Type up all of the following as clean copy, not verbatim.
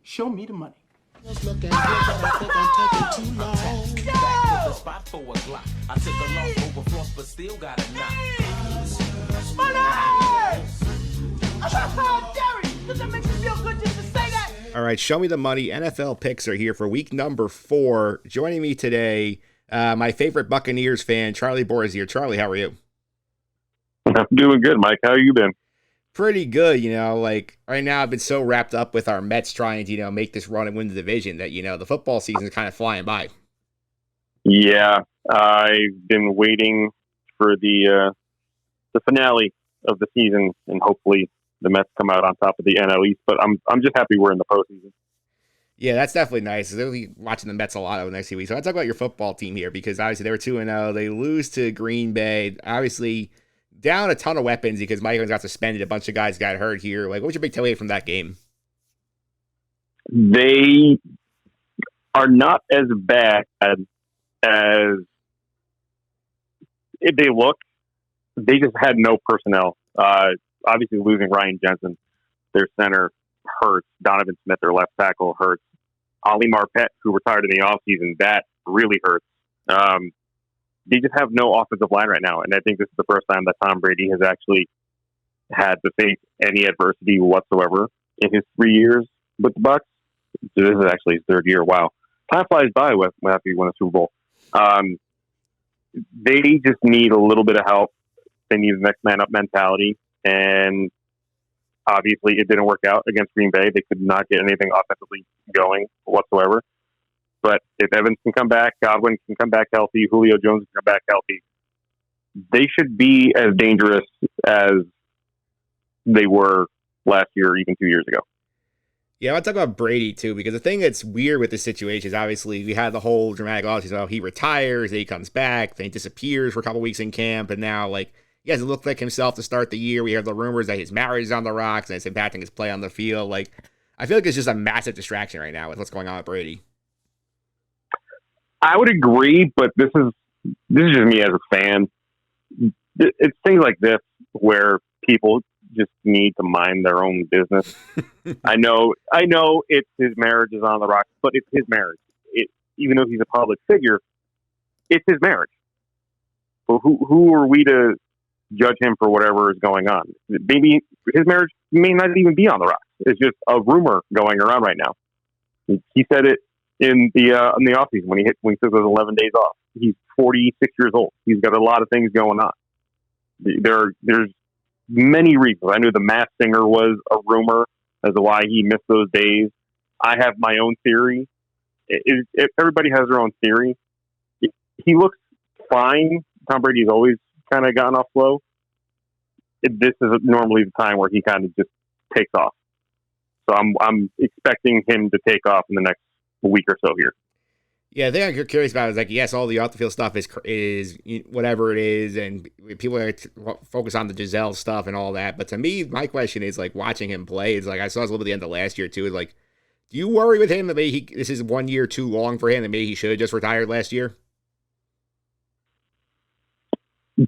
Show me the money. Just looking good, but I think I'm taking too long. Back to the spot for a Glock. I took a loss over floss, but still got a knock. Money! Derry, does that make you feel good just to say that? All right, show me the money. NFL picks are here for week number 4. Joining me today, my favorite Buccaneers fan, Charlie Borges here. Charlie, how are you? I'm doing good, Mike. How you been? Pretty good, like right now I've been so wrapped up with our Mets trying to, make this run and win the division that, the football season is kind of flying by. Yeah, I've been waiting for the finale of the season, and hopefully the Mets come out on top of the NL East. But I'm just happy we're in the postseason. Yeah, that's definitely nice. They'll be watching the Mets a lot over the next few weeks. So I talk about your football team here because obviously they were 2-0. They lose to Green Bay. Obviously down a ton of weapons because Mike Evans got suspended. A bunch of guys got hurt here. Like, what was your big takeaway from that game? They are not as bad as if they look. They just had no personnel. Obviously, losing Ryan Jensen, their center, hurts. Donovan Smith, their left tackle, hurts. Ali Marpet, who retired in the offseason, that really hurts. They just have no offensive line right now, and I think this is the first time that Tom Brady has actually had to face any adversity whatsoever in his 3 years with the Bucs. This is actually his third year. Wow, time flies by after you win a Super Bowl. They just need a little bit of help. They need the next man up mentality, and obviously it didn't work out against Green Bay. They could not get anything offensively going whatsoever. But if Evans can come back, Godwin can come back healthy, Julio Jones can come back healthy, they should be as dangerous as they were last year or even 2 years ago. Yeah, I want to talk about Brady, too, because the thing that's weird with this situation is obviously we had the whole dramatic loss. He retires, then he comes back, then he disappears for a couple weeks in camp, and now, he hasn't looked like himself to start the year. We have the rumors that his marriage is on the rocks and it's impacting his play on the field. I feel like it's just a massive distraction right now with what's going on with Brady. I would agree, but this is just me as a fan. It's things like this where people just need to mind their own business. I know it's his marriage is on the rocks, but it's his marriage. Even though he's a public figure, it's his marriage. Well, who are we to judge him for whatever is going on? Maybe his marriage may not even be on the rocks. It's just a rumor going around right now. He said it in the offseason when he took those 11 days off. He's 46 years old. He's got a lot of things going on. There's many reasons. I knew the Masked Singer was a rumor as to why he missed those days. I have my own theory. Everybody has their own theory. He looks fine. Tom Brady's always kind of gotten off slow. This is normally the time where he kind of just takes off. So I'm expecting him to take off in the next week or so here. Yeah, the thing I'm curious about is yes, all the off the field stuff is whatever it is, and people are focus on the Giselle stuff and all that. But to me, my question is watching him play is I saw this a little bit at the end of last year too. Is do you worry with him that maybe this is 1 year too long for him, and maybe he should have just retired last year?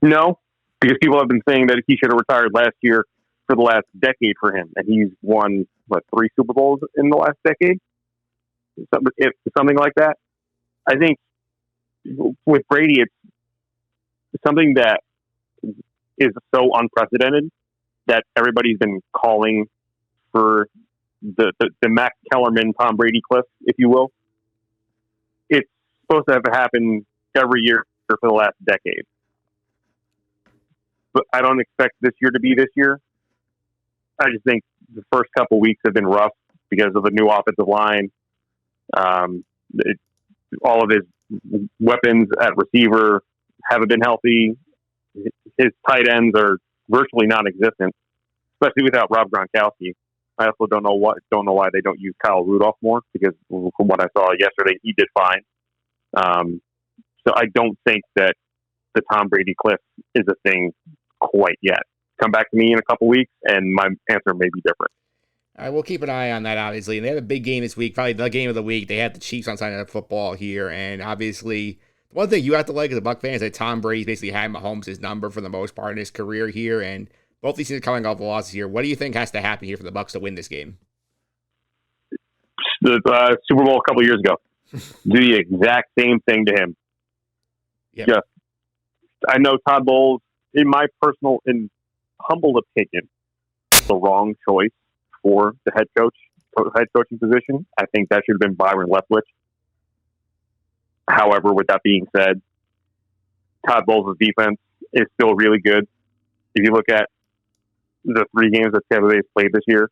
No, because people have been saying that he should have retired last year for the last decade for him, and he's won 3 Super Bowls in the last decade, something like that. I think with Brady, it's something that is so unprecedented that everybody's been calling for the Max Kellerman, Tom Brady cliff, if you will. It's supposed to have happened every year for the last decade. But I don't expect this year to be this year. I just think the first couple weeks have been rough because of the new offensive line. All of his weapons at receiver haven't been healthy. His tight ends are virtually non-existent, especially without Rob Gronkowski. I also don't know why they don't use Kyle Rudolph more, because from what I saw yesterday, he did fine. So I don't think that the Tom Brady cliff is a thing quite yet. Come back to me in a couple weeks, and my answer may be different. All right, we'll keep an eye on that, obviously. And they have a big game this week, probably the game of the week. They had the Chiefs on Sunday Night Football here, and obviously, one thing you have to like as a Buc fan is that Tom Brady's basically had Mahomes' number for the most part in his career here, and both these teams coming off the losses here. What do you think has to happen here for the Bucs to win this game? the Super Bowl a couple years ago. Do the exact same thing to him. Yep. Just, I know Todd Bowles, in my personal and humble opinion, the wrong choice for the head coaching position. I think that should have been Byron Leftwich. However, with that being said, Todd Bowles' defense is still really good. If you look at the 3 games that Tampa Bay has played this year,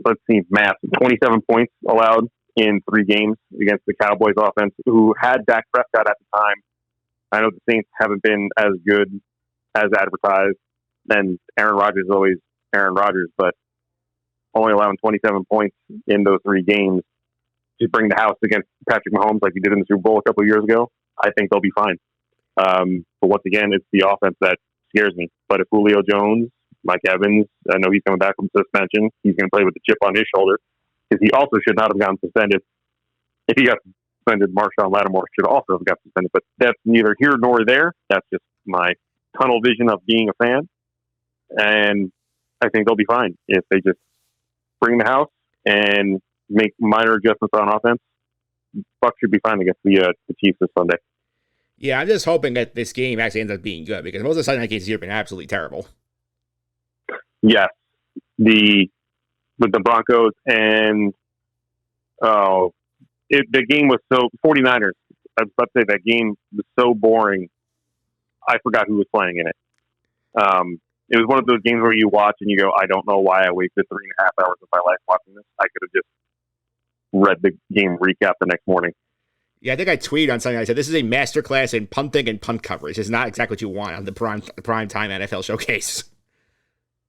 let's see, math, 27 points allowed in 3 games against the Cowboys offense, who had Dak Prescott at the time. I know the Saints haven't been as good as advertised, and Aaron Rodgers is always Aaron Rodgers, but only allowing 27 points in those 3 games to bring the house against Patrick Mahomes like he did in the Super Bowl a couple of years ago, I think they'll be fine. But once again, it's the offense that scares me. But if Julio Jones, Mike Evans, I know he's coming back from suspension, he's going to play with the chip on his shoulder, because he also should not have gotten suspended. If he got suspended, Marshawn Lattimore should also have got suspended. But that's neither here nor there. That's just my tunnel vision of being a fan. And I think they'll be fine if they just bring the house and make minor adjustments on offense. Bucs should be fine against the Chiefs this Sunday. Yeah, I'm just hoping that this game actually ends up being good, because most of the Sunday night games here have been absolutely terrible. Yes. With the Broncos and the game was so 49ers. I was about to say that game was so boring. I forgot who was playing in it. It was one of those games where you watch and you go, I don't know why I wasted 3.5 hours of my life watching this. I could have just read the game recap the next morning. Yeah, I think I tweeted on something. I said, this is a masterclass in punting and punt coverage. It's not exactly what you want on the prime time NFL showcase.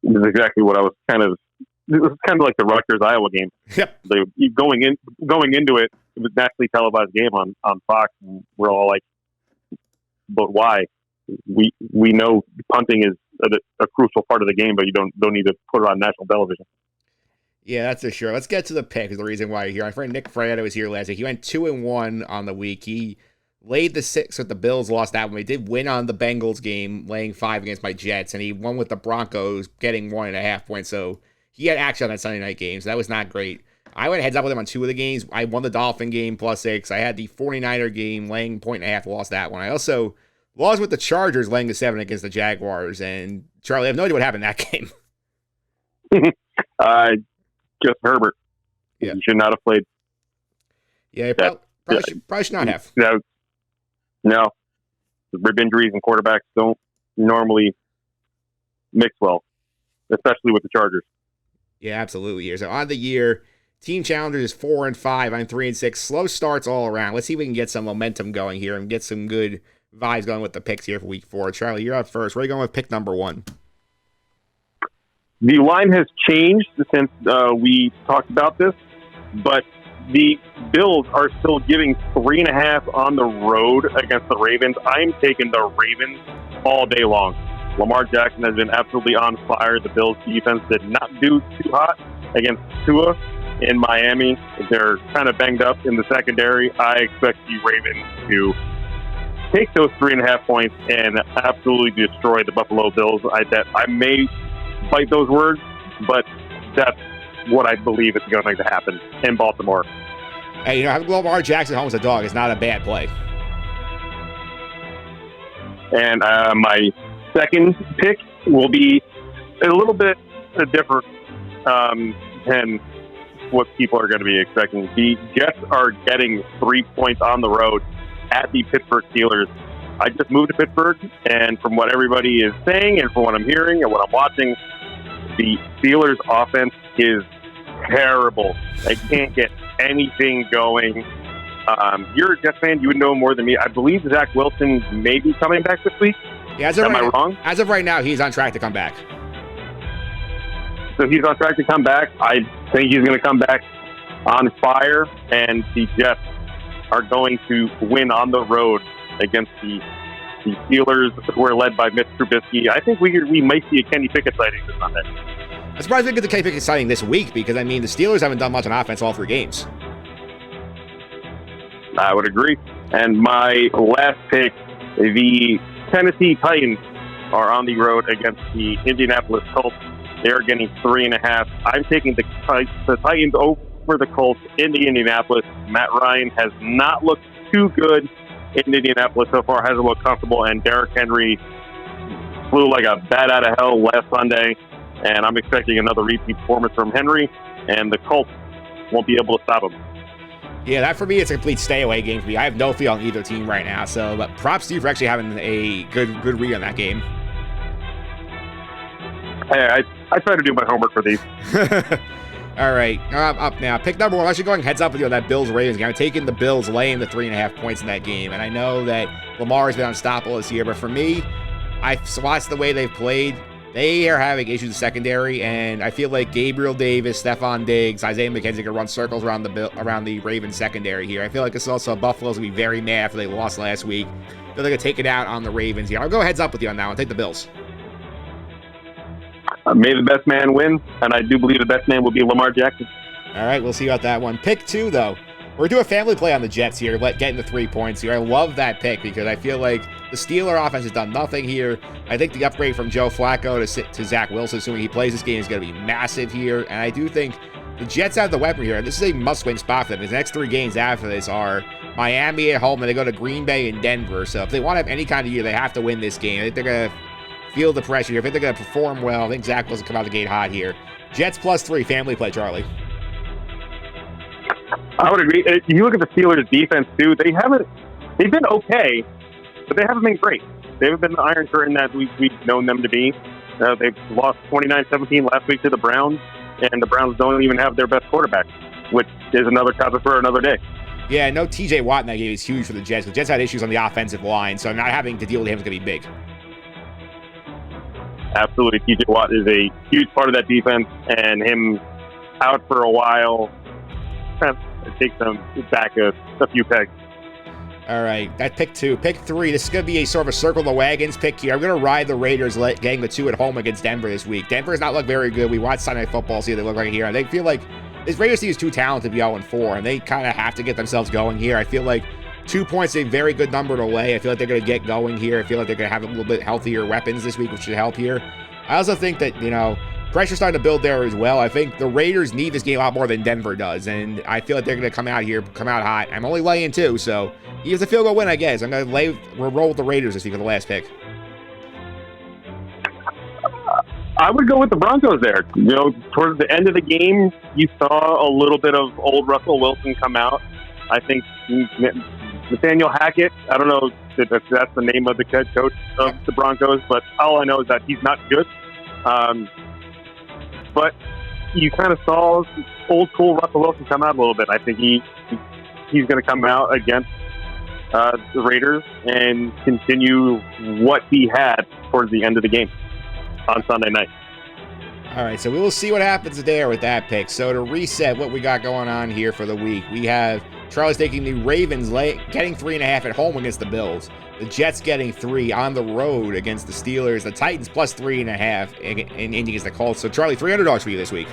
This is exactly what I was it was kind of like the Rutgers Iowa game. Yep. Going into it, it was nationally televised game on Fox, and we're all like, but why? We know punting is a crucial part of the game, but you don't need to put it on national television. Yeah, that's for sure. Let's get to the pick, is the reason why you're here. My friend Nick Frietta was here last week. He went 2-1 on the week. He laid the 6 with the Bills, lost that one. He did win on the Bengals game, laying 5 against my Jets, and he won with the Broncos, getting 1.5 points. So he had action on that Sunday night game, so that was not great. I went heads up with him on 2 of the games. I won the Dolphin game +6. I had the 49er game, laying 1.5, lost that one. I also lost with the Chargers, laying the 7 against the Jaguars. And Charlie, I have no idea what happened in that game. Just Herbert. Yeah. He should not have played. Yeah, probably should not have. No. Rib injuries and quarterbacks don't normally mix well, especially with the Chargers. Yeah, absolutely. Here, so on the year, team challengers is 4-5. I'm 3-6. Slow starts all around. Let's see if we can get some momentum going here and get some good vibes going with the picks here for week 4. Charlie, you're up first. Where are you going with pick number 1? The line has changed since we talked about this, but the Bills are still giving 3.5 on the road against the Ravens. I'm taking the Ravens all day long. Lamar Jackson has been absolutely on fire. The Bills defense did not do too hot against Tua in Miami. They're kind of banged up in the secondary. I expect the Ravens to take those 3.5 points and absolutely destroy the Buffalo Bills. I may bite those words, but that's what I believe is going to happen in Baltimore. Hey, having Lamar Jackson home as a dog is not a bad play. And my second pick will be a little bit different than what people are going to be expecting. The Jets are getting 3 points on the road at the Pittsburgh Steelers. I just moved to Pittsburgh, and from what everybody is saying and from what I'm hearing and what I'm watching, the Steelers' offense is terrible. They can't get anything going. You're a Jets fan. You would know more than me. I believe Zach Wilson may be coming back this week. Yeah, Am I wrong? As of right now, he's on track to come back. So he's on track to come back. I think he's going to come back on fire, and the Jets are going to win on the road against the Steelers, who are led by Mitch Trubisky. I think we might see a Kenny Pickett sighting this Sunday. I'm surprised we get the Kenny Pickett sighting this week, because, I mean, the Steelers haven't done much on offense all 3 games. I would agree. And my last pick, the Tennessee Titans are on the road against the Indianapolis Colts. They're getting 3.5. I'm taking the Titans over the Colts in Indianapolis. Matt Ryan has not looked too good in Indianapolis so far, hasn't looked comfortable, and Derrick Henry flew like a bat out of hell last Sunday, and I'm expecting another repeat performance from Henry, and the Colts won't be able to stop him. Yeah, that for me, it's a complete stay-away game for me. I have no feel on either team right now, so but props to you for actually having a good read on that game. Hey, I try to do my homework for these. All right, up now. Pick number one. I'm actually going heads up with you on that Bills-Ravens game. I'm taking the Bills laying the 3.5 points in that game, and I know that Lamar has been unstoppable this year, but for me, I've watched the way they've played. They are having issues in secondary, and I feel like Gabriel Davis, Stephon Diggs, Isaiah McKenzie can run circles around the Ravens secondary here. I feel like it's also Buffalo's going to be very mad after they lost last week. I feel they're going to take it out on the Ravens here. I'll go heads up with you on that one. Take the Bills. May the best man win, and I do believe the best man will be Lamar Jackson. All right, we'll see about that one. Pick two, though. We're doing a family play on the Jets here, getting the 3 points here. I love that pick because I feel like the Steeler offense has done nothing here. I think the upgrade from Joe Flacco to Zach Wilson, assuming he plays this game, is going to be massive here. And I do think the Jets have the weapon here. This is a must-win spot for them. The next 3 games after this are Miami at home, and they go to Green Bay and Denver. So if they want to have any kind of year, they have to win this game. I think they're going to feel the pressure here. I think they're going to perform well. I think Zach Wilson come out the gate hot here. Jets +3, family play, Charlie. I would agree. If you look at the Steelers' defense, too, they've been okay, but they haven't been great. They haven't been the Iron Curtain that we've known them to be. They've lost 29-17 last week to the Browns, and the Browns don't even have their best quarterback, which is another topic for another day. Yeah, no TJ Watt in that game is huge for the Jets. The Jets had issues on the offensive line, so not having to deal with him is going to be big. Absolutely. TJ Watt is a huge part of that defense, and him out for a while takes them back a few pegs. All right, that pick 2. Pick 3, this is going to be a sort of a circle the wagons pick here. I'm going to ride the Raiders getting the 2 at home against Denver this week. Denver has not looked very good. We watched Sunday Night Football, see what they look like here. And they feel like this Raiders team is too talented to be 0-4, and they kind of have to get themselves going here. I feel like 2 points is a very good number to lay. I feel like they're going to get going here. I feel like they're going to have a little bit healthier weapons this week, which should help here. I also think that, pressure's starting to build there as well. I think the Raiders need this game a lot more than Denver does, and I feel like they're going to come out hot. I'm only laying 2, so he has a field goal win, I guess. I'm going to roll with the Raiders this week for the last pick. I would go with the Broncos there. Towards the end of the game, you saw a little bit of old Russell Wilson come out. I think Nathaniel Hackett, I don't know if that's the name of the head coach of the Broncos, but all I know is that he's not good. But you kind of saw old school Russell Wilson come out a little bit. I think he's going to come out against the Raiders and continue what he had towards the end of the game on Sunday night. All right, so we will see what happens there with that pick. So to reset what we got going on here for the week, we have Charlie's taking the Ravens getting 3.5 at home against the Bills. The Jets getting 3 on the road against the Steelers. The Titans +3.5 in against the Colts. So Charlie, 3 underdogs for you this week.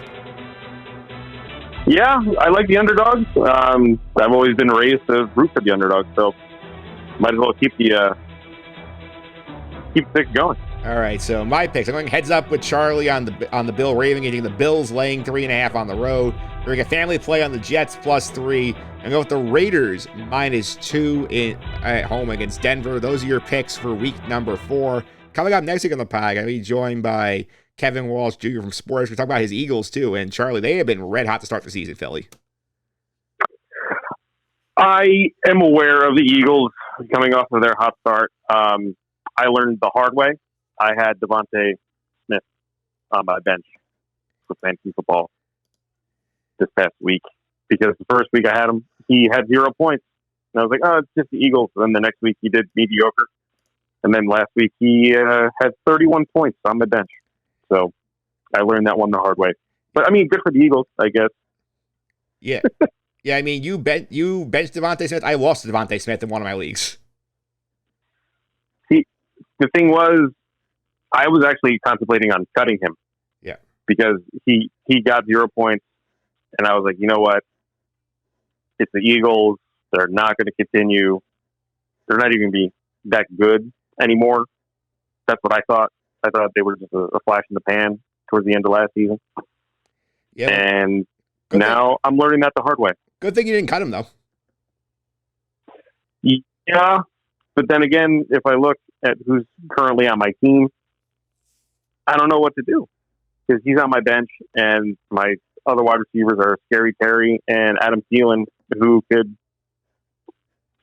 Yeah, I like the underdogs. I've always been raised to root for the underdogs, so might as well keep the pick going. All right, so my picks. I'm going heads up with Charlie on the Bill Raven, getting the Bills laying 3.5 on the road. We're going to family play on the Jets +3. And go with the Raiders -2 at home against Denver. Those are your picks for week number 4. Coming up next week on the pod, I'm going to be joined by Kevin Walsh Jr. from Sports. We're talking about his Eagles, too. And Charlie, they have been red hot to start the season, Philly. I am aware of the Eagles coming off of their hot start. I learned the hard way. I had Devontae Smith on my bench for fantasy football this past week because the first week I had him, he had 0 points. And I was like, oh, it's just the Eagles. And then the next week he did mediocre. And then last week he had 31 points on my bench. So I learned that one the hard way. But, I mean, good for the Eagles, I guess. Yeah. Yeah, I mean, you benched Devontae Smith. I lost to Devontae Smith in one of my leagues. See, the thing was, I was actually contemplating on cutting him. Yeah. Because he got 0 points, and I was like, you know what? It's the Eagles. They're not going to continue. They're not even going to be that good anymore. That's what I thought. I thought they were just a flash in the pan. towards the end of last season. Yeah, And now I'm learning that the hard way. Good thing you didn't cut him, though. Yeah, but then again, if I look at who's currently on my team, I don't know what to do because he's on my bench, and my other wide receivers are Scary Terry and Adam Thielen, who could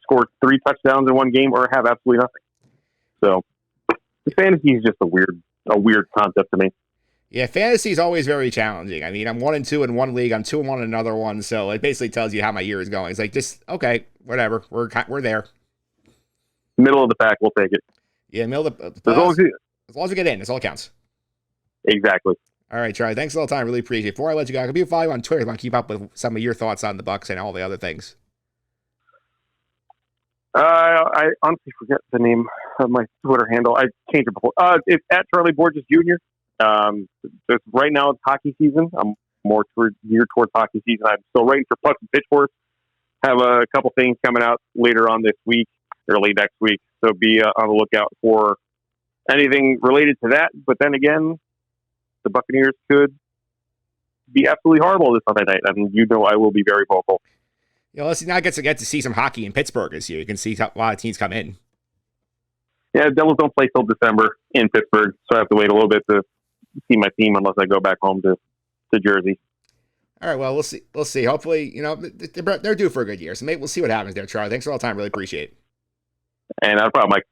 score 3 touchdowns in one game or have absolutely nothing. So the fantasy is just a weird concept to me. Yeah, fantasy is always very challenging. I mean, I'm 1-2 in one league, I'm 2-1 in another one, so it basically tells you how my year is going. It's like, just okay, whatever, we're there. Middle of the pack, we'll take it. Yeah, middle of the as long as we get in, that's all that counts. Exactly. All right, Charlie, thanks all the time. Really appreciate it. Before I let you go, I can follow you on Twitter if I want to keep up with some of your thoughts on the Bucs and all the other things. I honestly forget the name of my Twitter handle. I changed it before. It's at Charlie Borges Jr. Right now it's hockey season. I'm more geared towards hockey season. I'm still waiting for pucks and pitchforks. Have a couple things coming out later on this week, early next week. So be on the lookout for anything related to that. But then again, the Buccaneers could be absolutely horrible this Sunday night. I mean, I will be very vocal. Let's now get to see some hockey in Pittsburgh this year. You can see a lot of teams come in. Yeah, Devils don't play till December in Pittsburgh, so I have to wait a little bit to see my team unless I go back home to Jersey. All right, well, we'll see. We'll see. Hopefully, they're due for a good year. So maybe we'll see what happens there, Charlie. Thanks for all the time. Really appreciate it. And no problem, Mike.